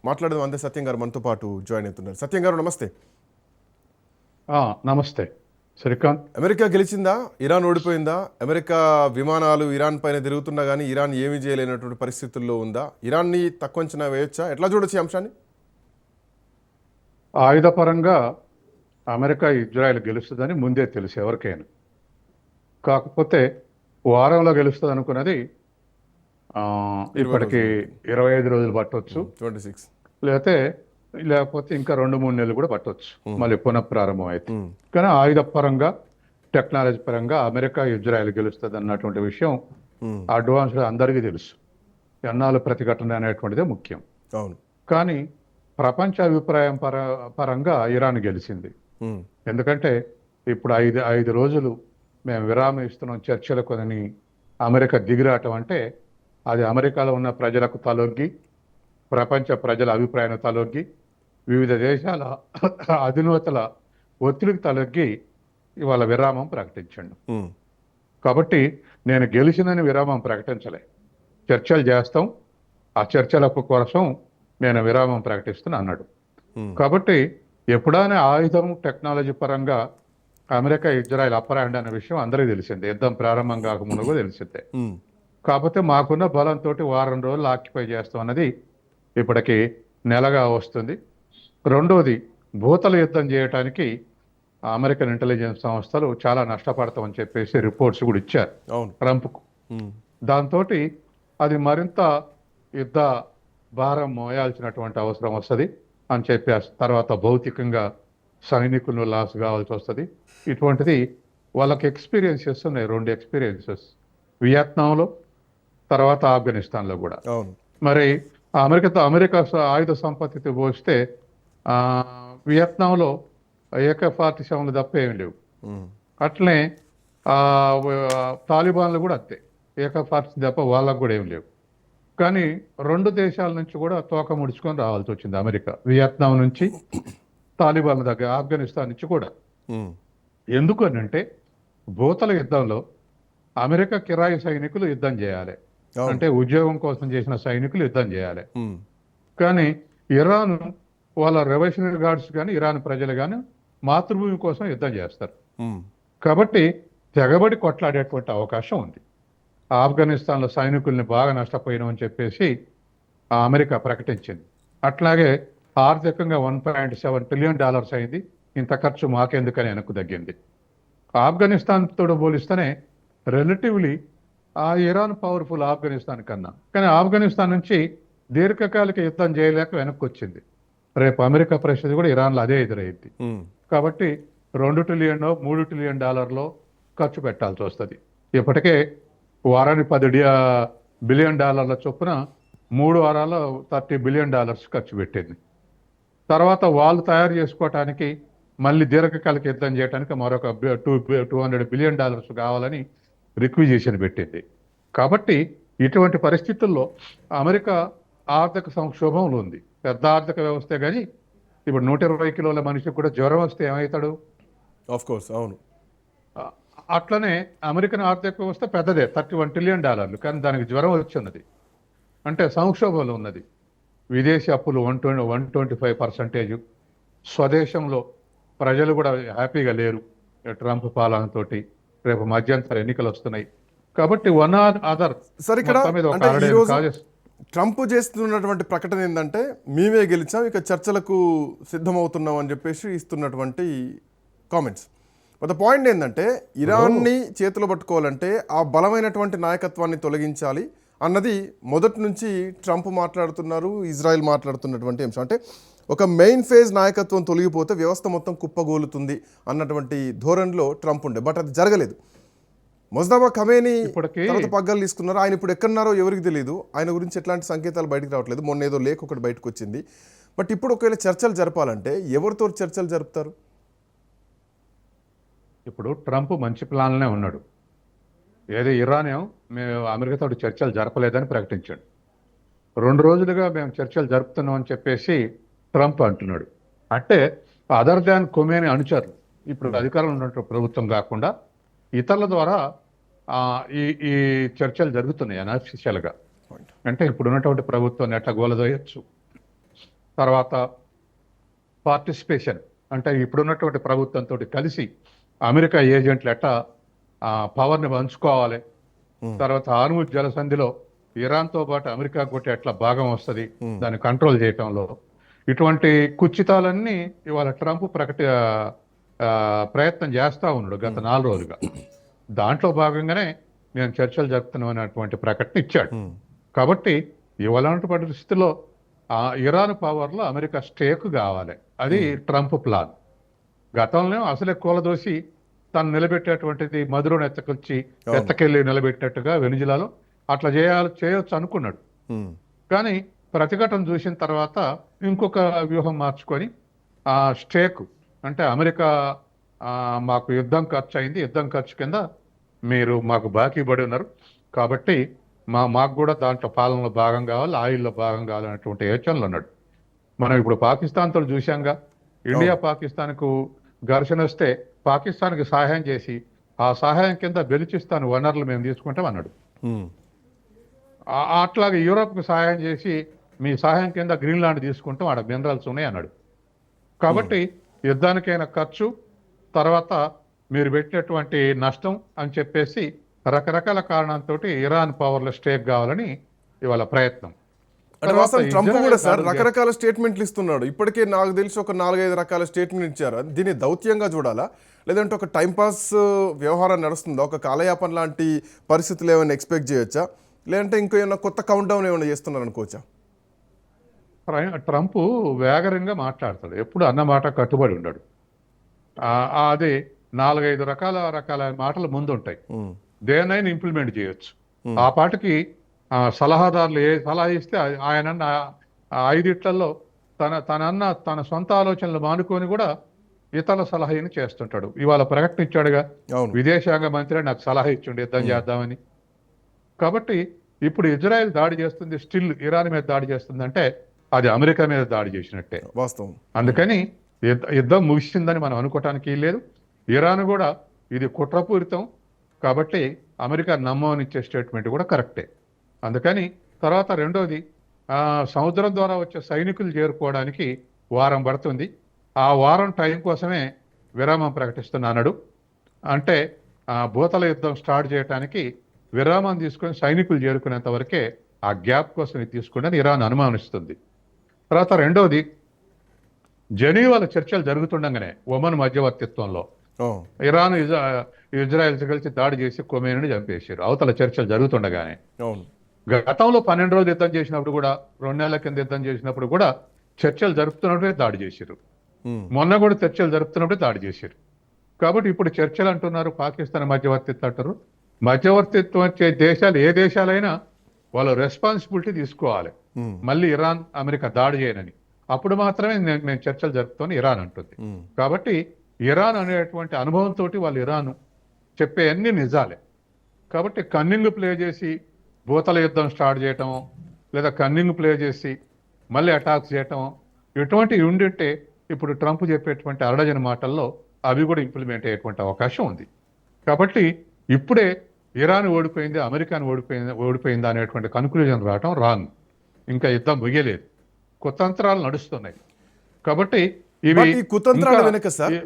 మాట్లాడదాం. అంతే సత్యం గారు మనతో పాటు జాయిన్ అవుతున్నారు. సత్యం గారు నమస్తే. నమస్తే శ్రీకాంత్. అమెరికా గెలిచిందా, ఇరాన్ ఓడిపోయిందా? అమెరికా విమానాలు ఇరాన్ పైన తిరుగుతున్నా కానీ ఇరాన్ ఏమీ చేయలేనటువంటి పరిస్థితుల్లో ఉందా? ఇరాన్ని తక్కువ అంచనా వేయొచ్చా? ఎట్లా చూడొచ్చు ఈ అంశాన్ని? ఆయుధపరంగా అమెరికా ఇజ్రాయెల్ గెలుస్తుందని ముందే తెలుసు ఎవరికైనా. కాకపోతే వారంలో గెలుస్తుంది అనుకున్నది ఇప్పటికి 25 రోజులు పట్టవచ్చు, 26 లేకపోతే ఇంకా 2-3 నెలలు కూడా పట్టవచ్చు మళ్ళీ పునఃప్రారంభం అయితే. కానీ ఆయుధపరంగా టెక్నాలజీ పరంగా అమెరికా ఇజ్రాయెల్ గెలుస్తుంది అన్నటువంటి విషయం అడ్వాన్స్గా అందరికీ తెలుసు. ఎన్నాళ్ళు ప్రతిఘటన అనేటువంటిదే ముఖ్యం. అవును. కానీ ప్రపంచ అభిప్రాయం పరంగా ఇరాన్ గెలిచింది. ఎందుకంటే ఇప్పుడు ఐదు రోజులు మేము విరామం ఇస్తున్నాం చర్చలకు అని అమెరికా దిగిరాటం అంటే అది అమెరికాలో ఉన్న ప్రజలకు తలొగ్గి, ప్రపంచ ప్రజల అభిప్రాయాన్ని తలొగ్గి, వివిధ దేశాల అధినేతల ఒత్తిడికి తలొగ్గి ఇవాళ విరామం ప్రకటించండు. కాబట్టి నేను గెలిచిందని విరామం ప్రకటించలే, చర్చలు చేస్తాం, ఆ చర్చలకు కోసం నేను విరామం ప్రకటిస్తున్నా అన్నాడు. కాబట్టి ఎప్పుడైనా ఆయుధం టెక్నాలజీ పరంగా అమెరికా ఇజ్రాయెల్ అప్పర్ హ్యాండ్ అనే విషయం అందరికీ తెలిసిందే, యుద్ధం ప్రారంభం కాకముందు కూడా తెలిసిందే. కాకపోతే మాకున్న బలంతో వారం రోజులు ఆక్యుపై చేస్తాం అన్నది ఇప్పటికి నెలగా వస్తుంది. రెండోది, భూతల యుద్ధం చేయడానికి అమెరికన్ ఇంటెలిజెన్స్ సంస్థలు చాలా నష్టపడతామని చెప్పేసి రిపోర్ట్స్ కూడా ఇచ్చారు ట్రంప్కు. దాంతో అది మరింత యుద్ధ భారం మోయాల్సినటువంటి అవసరం వస్తుంది అని చెప్పి తర్వాత భౌతికంగా సైనికులు లాస్ కావాల్సి వస్తుంది. ఇటువంటిది వాళ్ళకి ఎక్స్పీరియన్సెస్ ఉన్నాయి, 2 ఎక్స్పీరియన్సెస్, వియత్నాంలో తర్వాత ఆఫ్ఘనిస్తాన్లో కూడా. మరి అమెరికా ఆయుధ సంపత్తితో పోస్తే వియత్నాంలో AK-47 తప్ప ఏం లేవు. అట్లనే తాలిబాన్లు కూడా అంతే, AK-47 తప్ప వాళ్ళకు కూడా ఏం లేవు. కానీ 2 దేశాల నుంచి కూడా తోక ముడుచుకొని రావాల్సి వచ్చింది అమెరికా, వియత్నాం నుంచి, తాలిబాన్ల దగ్గర, ఆఫ్ఘనిస్తాన్ నుంచి కూడా. ఎందుకనంటే భూతల యుద్ధంలో అమెరికా కిరాయి సైనికులు యుద్ధం చేయాలి, అంటే ఉద్యోగం కోసం చేసిన సైనికులు యుద్ధం చేయాలి. కానీ ఇరాన్ వాళ్ళ రెవల్యూషనరీ గార్డ్స్ కానీ ఇరాన్ ప్రజలు కానీ మాతృభూమి కోసం యుద్ధం చేస్తారు. కాబట్టి తెగబడి కొట్లాడేటువంటి అవకాశం ఉంది. ఆఫ్ఘనిస్తాన్లో సైనికుల్ని బాగా నష్టపోయినామని చెప్పేసి అమెరికా ప్రకటించింది. అట్లాగే ఆర్థికంగా $1.7 ట్రిలియన్ అయింది. ఇంత ఖర్చు మాకెందుకని వెనక్కు తగ్గింది. ఆఫ్ఘనిస్తాన్తో పోలిస్తేనే రిలేటివ్లీ ఇరాన్ పవర్ఫుల్ ఆఫ్ఘనిస్తాన్ కన్నా. కానీ ఆఫ్ఘనిస్తాన్ నుంచి దీర్ఘకాలిక యుద్ధం చేయలేక వెనక్కి వచ్చింది. రేపు అమెరికా పరిస్థితి కూడా ఇరాన్లో అదే ఎదురైంది. కాబట్టి $2 ట్రిలియన్ $3 ట్రిలియన్ ఖర్చు పెట్టాల్సి వస్తుంది. ఇప్పటికే వారానికి $10 బిలియన్ చొప్పున 3 వారాల్లో $30 బిలియన్ ఖర్చు పెట్టింది. తర్వాత వాళ్ళు తయారు చేసుకోవటానికి మళ్ళీ దీర్ఘకాలిక యుద్ధం చేయడానికి మరొక $200 బిలియన్ కావాలని రిక్విజిషన్ పెట్టింది. కాబట్టి ఇటువంటి పరిస్థితుల్లో అమెరికా ఆర్థిక సంక్షోభంలో ఉంది, పెద్ద ఆర్థిక వ్యవస్థే. కానీ ఇప్పుడు 120 కిలోల మనిషికి కూడా జ్వరం వస్తే ఏమవుతాడు? అవును. అట్లనే అమెరికన్ ఆర్థిక వ్యవస్థ పెద్దదే, $31 ట్రిలియన్, కానీ దానికి జ్వరం వచ్చిన్నది, అంటే సంక్షోభంలో ఉన్నది. విదేశీ అప్పులు 125%. స్వదేశంలో ప్రజలు కూడా హ్యాపీగా లేరు ట్రంప్ పాలనతోటి. రేపు మధ్యంతర ఎన్నికలు వస్తున్నాయి. కాబట్టి ట్రంప్ చేస్తున్నటువంటి ప్రకటన ఏంటంటే మేమే గెలిచాం, ఇక చర్చలకు సిద్ధమవుతున్నాం అని చెప్పేసి ఇస్తున్నటువంటి కామెంట్స్. బట్ ద పాయింట్ ఏంటంటే ఇరాన్ని చేతిలో పట్టుకోవాలంటే ఆ బలమైనటువంటి నాయకత్వాన్ని తొలగించాలి అన్నది మొదటి నుంచి ట్రంప్ మాట్లాడుతున్నారు, ఇజ్రాయెల్ మాట్లాడుతున్నటువంటి అంశం. అంటే ఒక మెయిన్ ఫేజ్ నాయకత్వం తొలగిపోతే వ్యవస్థ మొత్తం కుప్పగోలుతుంది అన్నటువంటి ధోరణిలో ట్రంప్ ఉండే. బట్ అది జరగలేదు. మొజ్తబా ఖమేనీ తర్వాత పగ్గాలు తీసుకున్నారు. ఆయన ఇప్పుడు ఎక్కడున్నారో ఎవరికి తెలియదు. ఆయన గురించి ఎట్లాంటి సంకేతాలు బయటకు రావట్లేదు. మొన్న ఏదో లేఖ ఒకటి బయటకు వచ్చింది. బట్ ఇప్పుడు ఒకవేళ చర్చలు జరపాలంటే ఎవరితో చర్చలు జరుపుతారు? ఇప్పుడు ట్రంప్ మంచి ప్లాన్లనే ఉన్నాడు. ఏదో ఇరాన్ మేము అమెరికాతో చర్చలు జరపలేదని ప్రకటించాడు. 2 రోజులుగా మేము చర్చలు జరుపుతున్నాం అని చెప్పేసి ట్రంప్ అంటున్నాడు. అంటే అదర్ దాన్ ఖొమేనీ అనుచరులు, ఇప్పుడు అధికారంలో ఉన్నటువంటి ప్రభుత్వం కాకుండా ఇతరుల ద్వారా ఈ చర్చలు జరుగుతున్నాయి అనఫిషియల్గా. అంటే ఇప్పుడు ఉన్నటువంటి ప్రభుత్వాన్ని ఎట్లా గోలదోయచ్చు, తర్వాత పార్టిసిపేషన్ అంటే ఇప్పుడున్నటువంటి ప్రభుత్వంతో కలిసి అమెరికా ఏజెంట్లు ఎట్లా పవర్ని పంచుకోవాలి, తర్వాత హార్ముజ్ జలసంధిలో ఇరాన్తో పాటు అమెరికా కూడా ఎట్లా భాగం వస్తుంది దాన్ని కంట్రోల్ చేయటంలో, ఇటువంటి కుచితాలన్నీ ఇవాళ ట్రంప్ ప్రయత్నం చేస్తా ఉన్నాడు గత 4 రోజులుగా. దాంట్లో భాగంగానే నేను చర్చలు జరుపుతున్నామనేటువంటి ప్రకటన ఇచ్చాడు. కాబట్టి ఇవాళ పరిస్థితుల్లో ఇరాన్ పవర్లో అమెరికా స్టేక్ కావాలి, అది ట్రంప్ ప్లాన్. గతంలో అసలే కూలదోసి తను నిలబెట్టేటువంటిది మధురను ఎత్తకెళ్ళి నిలబెట్టినట్టుగా వెనిజులాలో అట్లా చేయొచ్చు అనుకున్నాడు. కానీ ప్రతిఘటన చూసిన తర్వాత ఇంకొక వ్యూహం మార్చుకొని ఆ స్టేక్ అంటే అమెరికా మాకు యుద్ధం ఖర్చు అయింది, యుద్ధం ఖర్చు కింద మీరు మాకు బాకీ పడి ఉన్నారు కాబట్టి మాకు కూడా దాంట్లో పాలనలో భాగం కావాలి, ఆయిల్లో భాగం కావాలనేటువంటి యోచనలు ఉన్నాడు. మనం ఇప్పుడు పాకిస్తాన్తో చూశాంగా, ఇండియా పాకిస్తాన్కు ఘర్షణ వస్తే పాకిస్తాన్కి సహాయం చేసి ఆ సహాయం కింద బెలుచిస్తాన్ వనరులు మేము తీసుకుంటాం అన్నాడు. అట్లాగే యూరోప్కి సహాయం చేసి మీ సహాయం కింద గ్రీన్లాండ్ తీసుకుంటాం, ఆడ మినరల్స్ ఉన్నాయి అన్నాడు. కాబట్టి యుద్ధానికైనా ఖర్చు, తర్వాత మీరు పెట్టినటువంటి నష్టం అని చెప్పేసి రకరకాల కారణాలతో ఇరాన్ పవర్లో స్టేక్ కావాలని ఇవాళ ప్రయత్నం. ట్రంప్ కూడా సార్ రకరకాల స్టేట్మెంట్లు ఇస్తున్నాడు. ఇప్పటికే నాకు తెలిసి ఒక 4-5 రకాల స్టేట్మెంట్ ఇచ్చారు. దీన్ని దౌత్యంగా చూడాలా, లేదంటే ఒక టైంపాస్ వ్యవహారం నడుస్తుందా, ఒక కాలయాపన లాంటి పరిస్థితులు ఏమైనా ఎక్స్పెక్ట్ చేయొచ్చా, లేదంటే ఇంకో ఏమైనా కొత్త కౌంట్ డౌన్ ఏమైనా చేస్తున్నారు అనుకోవచ్చా? ట్రంప్ వేగరంగా మాట్లాడతాడు, ఎప్పుడు అన్నమాట కట్టుబడి ఉండడు. అది 4-5 రకాల మాటలు ముందుంటాయి, దేనైనా ఇంప్లిమెంట్ చేయొచ్చు. ఆ పాటికి సలహాదారులు ఏ సలహా ఇస్తే ఆయన 5 తన సొంత ఆలోచనలు మానుకొని కూడా ఇతరుల సలహాని చేస్తుంటాడు. ఇవాళ ప్రకటించాడుగా, విదేశాంగ మంత్రి నాకు సలహా ఇచ్చిండు యుద్ధం చేద్దామని. కాబట్టి ఇప్పుడు ఇజ్రాయెల్ దాడి చేస్తుంది, స్టిల్ ఇరాన్ మీద దాడి చేస్తుందంటే అది అమెరికా మీద దాడి చేసినట్టే వాస్తవం. అందుకని యుద్ధం ముగిసిందని మనం అనుకోవటానికి లేదు. ఇరాన్ కూడా ఇది కుట్రపూరితం కాబట్టి అమెరికా నమ్మనిచ్చే స్టేట్మెంట్ కూడా కరెక్టే. అందుకని తర్వాత రెండోది, సముద్రం ద్వారా వచ్చే సైనికులు చేరుకోవడానికి వారం పడుతుంది, ఆ వారం టైం కోసమే విరామం ప్రకటిస్తున్నాడు. అంటే భూతల యుద్ధం స్టార్ట్ చేయడానికి విరామం తీసుకొని సైనికులు చేరుకునేంత వరకే ఆ గ్యాప్ కోసం ఇది తీసుకుంటే ఇరాన్ అనుమానిస్తుంది. తర్వాత రెండోది, జెనీవాలో చర్చలు జరుగుతుండగానే ఒమన్ మధ్యవర్తిత్వంలో ఇరాన్ ఇజ్రాయెల్ కలిసి దాడి చేసి కొమేనిని చంపేశారు అవతల చర్చలు జరుగుతుండగానే. గతంలో 12 రోజులు యుద్ధం చేసినప్పుడు కూడా, 2 నెలల కింద యుద్ధం చేసినప్పుడు కూడా చర్చలు జరుపుతున్నప్పుడే దాడి చేశారు. మొన్న కూడా చర్చలు జరుపుతున్నప్పుడే దాడి చేశారు. కాబట్టి ఇప్పుడు చర్చలు అంటున్నారు, పాకిస్తాన్ మధ్యవర్తిత్వం అంటారు. మధ్యవర్తిత్వం వచ్చే దేశాలు ఏ దేశాలైనా వాళ్ళు రెస్పాన్సిబిలిటీ తీసుకోవాలి, మళ్ళీ ఇరాన్ అమెరికా దాడి చేయనని. అప్పుడు మాత్రమే నేను చర్చలు జరుపుతాను ఇరాన్ అంటుంది. కాబట్టి ఇరాన్ అనేటువంటి అనుభవంతో వాళ్ళు ఇరాన్ చెప్పే అన్ని నిజాలే. కాబట్టి కన్నింగ్ ప్లే చేసి భూతల యుద్ధం స్టార్ట్ చేయటం, లేదా కన్నింగ్ ప్లే చేసి మళ్ళీ అటాక్స్ చేయటం, ఇటువంటివి ఉండింటే ఇప్పుడు ట్రంప్ చెప్పేటువంటి అరడజన మాటల్లో అవి కూడా ఇంప్లిమెంట్ అయ్యేటువంటి అవకాశం ఉంది. కాబట్టి ఇప్పుడే ఇరాన్ ఓడిపోయింది, అమెరికాను ఓడిపోయిందా అనేటువంటి కన్క్లూజన్ రావటం రాంగ్. ఇంకా యుద్ధం ముగియలేదు, కుతంత్రాలు నడుస్తున్నాయి. కాబట్టి ఇవి కుతంత్రాల వెనుక సార్